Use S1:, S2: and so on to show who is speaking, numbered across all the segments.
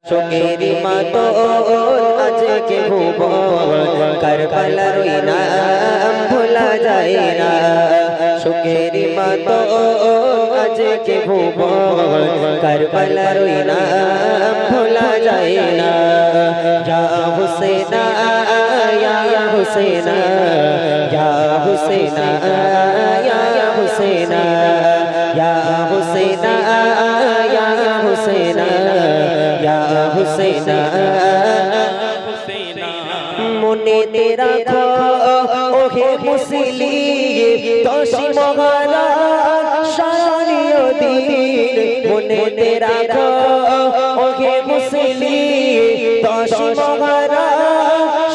S1: শোকেরি মাতো আজকে ভুবন কারবালার নাম ভোলা যায় না। শোকেরি মাতো আজকে ভুবন কারবালার নাম ভোলা যায় না। ইয়া হুসেনা ইয়া হুসেনা ইয়া হুসেনা ইয়া হুসেনা ইয়া হুসেনা ইয়া হুসেনা ইয়া হুসেনা মনে তেরা খো ওহে মুসলিম তোষি মহারা শানিও দিন মনে তেরা খো ওহে মুসলিম তোষি মহারা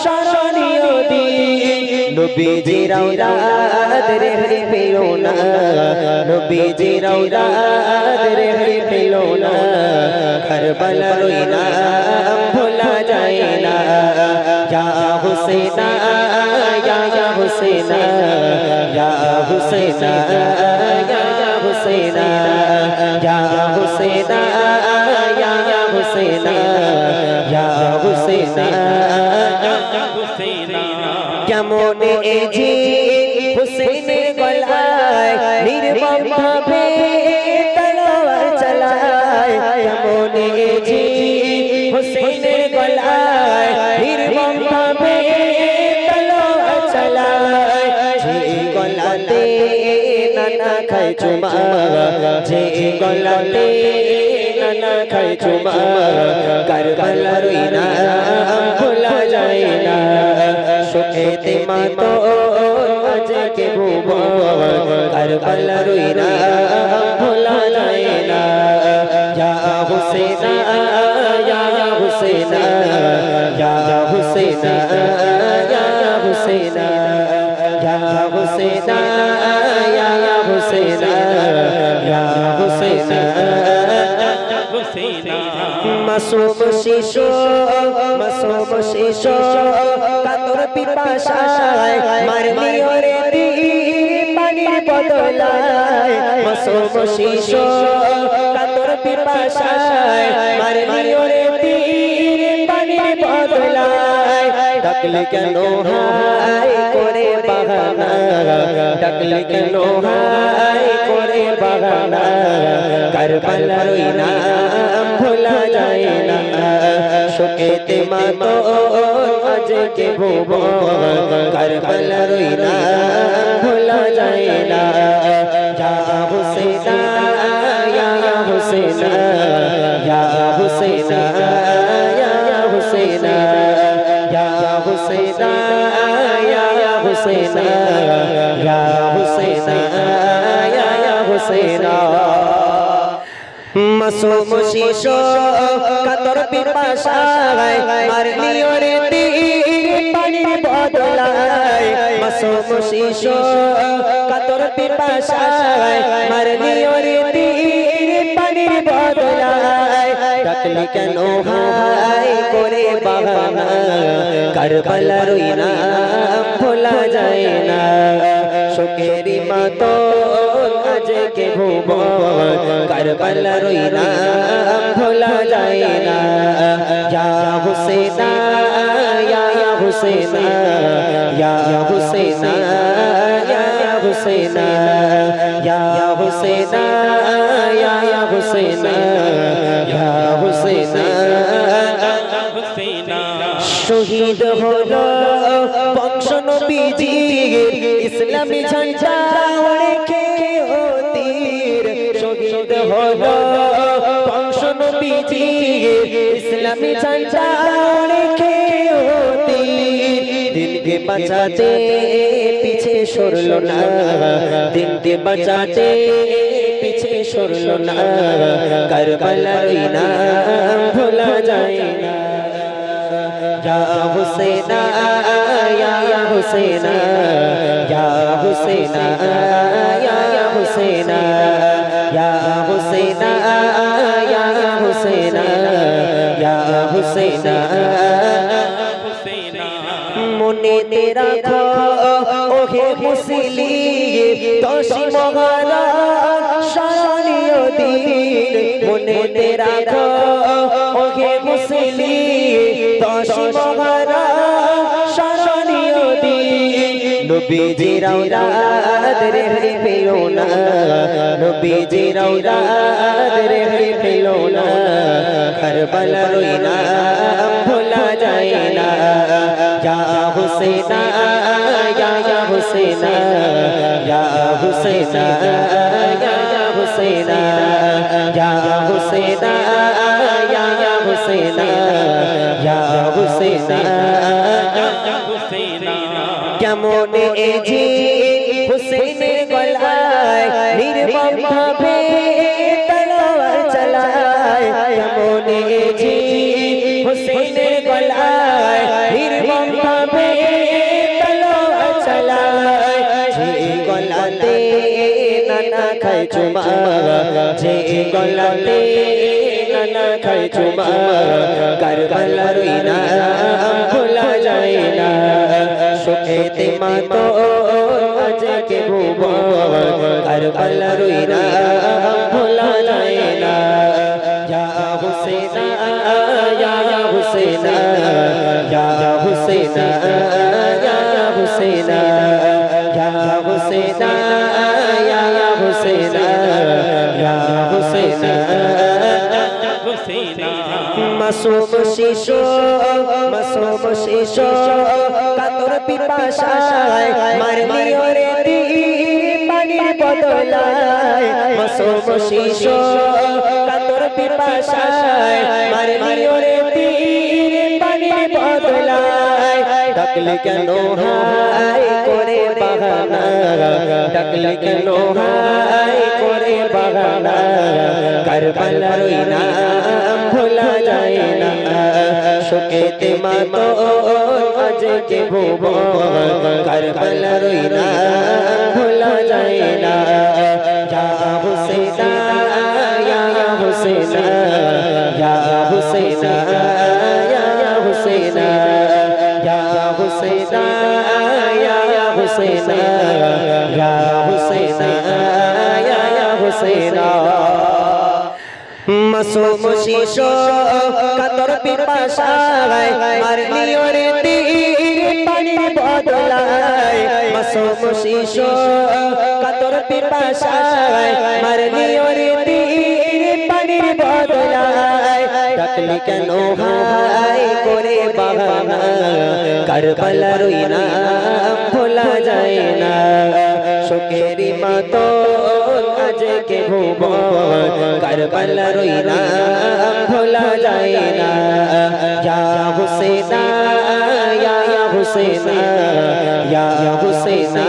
S1: শানিও দিন নবীজি রাউলাদ রে পেলো না নবীজি রাউলাদ রে পেলো না কারবালার নাম ভোলা যায় না। ইয়া হুসেনা ইয়া হুসেনা ইয়া হুসেনা ইয়া হুসেনা ইয়া হুসেনা ইয়া হুসেনা ইয়া হুসেনা কেমন এই জি হুসেনের গলায় নির্মম ভাবে তলোয়ার চালায় কেমন এই জি হুসেনের গলায় নির্মম ভাবে তলোয়ার চালায় যে গলাতে নানা খায় চুমা যে গলাতে নানা খায় চুমা কারবালার নাম ভোলা যায় না। শোকেতে মাতো আজকে ভুবন কারবালার নাম ভোলা যায় না। ইয়া হুসেনা ইয়া হুসেনা ইয়া হুসেনা ইয়া হুসেনা ইয়া হুসেনা ইয়া হুসেনা ইয়া হুসেনা মাসুম শিশু মাসুম শিশু কাতর পিপাসায় মারলি ওরে পানির বদলায় মাসুম শিশু কাতর পিপাসায় মারলি ওরে পানির বদলায় ডাকলে কেন হায় করে বাহানা ডাকলে কেন হায় করে বাহানা কারবালার নাম ভোলা যায় না। শোকেতে মাতো আজকে ভুবন কারবালার নাম ভোলা যায় না। ইয়া হুসেনা ইয়া হুসেনা ইয়া হুসেনা ইয়া হুসেনা ইয়া হুসেনা ইয়া হুসেনা ইয়া হুসেনা ইয়া হুসেনা মাসুম শিশু কাতর পিপাসায় মারলি ওরে পানির বদলায় মাসুম শিশু কাতর পিপাসায় মারলি ওরে পানির বদলায় ডাকলি কেন হায় করে বাহানা কারবালার নাম ভোলা যায় না। শোকেরি মাতো আজকে ভুবন কারবালার নাম ভোলা যায় না। ইয়া হুসেনা ইয়া হুসেনা ইয়া হুসেনা ইয়া হুসেনা ইয়া হুসেনা ইয়া হুসেনা ইয়া হুসেনা শহীদ হলো বংশ নবীজি ইসলামী ঝান্ডা রেখে তীর শহীদ হলো বংশ নবীজি ইসলামী ঝান্ডা রেখে তীর দিনকে বাঁচাতে পিছে সরল না দিনকে বাঁচাতে পিছে সরল না কারবালার নাম ভোলা যায় না। ইয়া হুসেনা ইয়া হুসেনা ইয়া হুসেনা ইয়া হুসেনা ইয়া হুসেনা ইয়া হুসেনা ইয়া হুসেনা মনে তেরা খো ওহে মুসলিম তোষি মহারা শানিও দিন মনেতে রাখো ওহে মুসলিম দশ মহারা স্মরণীয় দিন নবীজির আওলাদ রেহাই পেলো না নবীজির আওলাদ রেহাই পেলো না কারবালার ওই নাম ভোলা যায় না ইয়া হুসেনা ইয়া হুসেনা ইয়া হুসেনা ইয়া হুসেনা ইয়া হুসেনা ইয়া হুসেনা ইয়া হুসেনা কেমন এ জি হুসেনের গলায় নির্মম ভাবে তলোয়ার চালায় কেমন এ জি হুসেনের গলায় নির্মম ভাবে তলোয়ার চালায় যে গলাতে নানা খায় চুমা যে গলাতে নানা খায় চুমা কারবালার ওই নাম ভোলা যায় না সুখেতে মাতো আজকে ভুবন কারবালার ওই নাম ভোলা যায় না ইয়া হুসেনা ইয়া হুসেনা ইয়া হুসেনা ইয়া হুসেনা ইয়া হুসেনা ইয়া হুসেনা ইয়া হুসেনা মাসুম শিশু কাতর পিপাসায় মারলি ওরে তীর পানির বদলায় মাসুম শিশু কাতর পিপাসায় মারলি ওরে তীর পানির বদলায় ডাকলে কেন হায় করে বাহানা ডাকলে কেন হায় করে বাহানা কারবালার ওই নাম ভোলা যায় না শোকেতে মাতো আজকে ভুবন কারবালার ওই নাম ভোলা যায় না ইয়া হুসেনা ইয়া হুসেনা ইয়া হুসেনা ইয়া হুসেনা ইয়া হুসেনা ইয়া হুসেনা ইয়া হুসেনা ইয়া হুসেনা মাসুম শিশু কাতর পিপাসায় মারলি ওরে তীর পানির বদলায় মাসুম শিশু কাতর পিপাসায় মারলি ওরে তীর পানির বদলায় ডাকলি কেন হায় করে বাহানা কারবালার ওই নাম ভোলা যায় না শোকেরি মাতো আজকে ভুবন কারবালার ওই নাম ভোলা যায় না ইয়া হুসেনা ইয়া হুসেনা ইয়া হুসেনা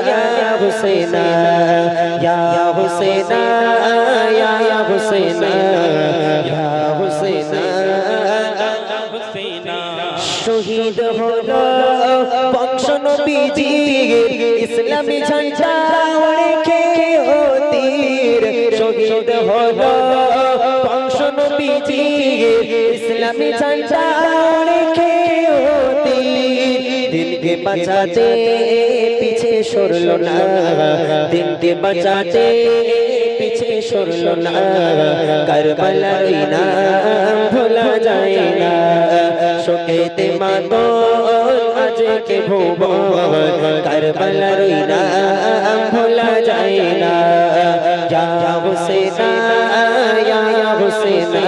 S1: ইয়া হুসেনা ইয়া হুসেনা ইয়া হুসেনা ইয়া হুসেনা শহীদ হলো বংশ নবীজি ইসলামী ঝান্ডা রেখে তীর শহীদ হলো বংশ নবীজি ইসলামী ঝান্ডা রেখে তীর দিনকে বাঁচাতে পিছে সরল না দিনকে বাঁচাতে পিছে সরল না কারবালার ওই নাম ভোলা যায় না শোকেতে মাতো আজকে ভুবন কারবালার ওই নাম ভোলা যায় না ইয়া হুসেনা ইয়া হুসেনা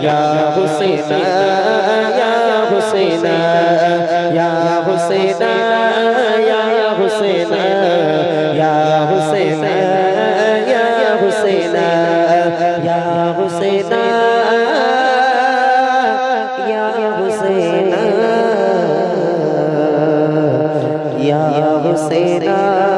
S1: ইয়া হুসেনা ইয়া হুসেনা ইয়া হুসেনা ইয়া হুসেনা ইয়া হুসেনা ইয়া হুসেনা ইয়া হুসেনা ইয়া হুসেনা ইয়া হুসেনা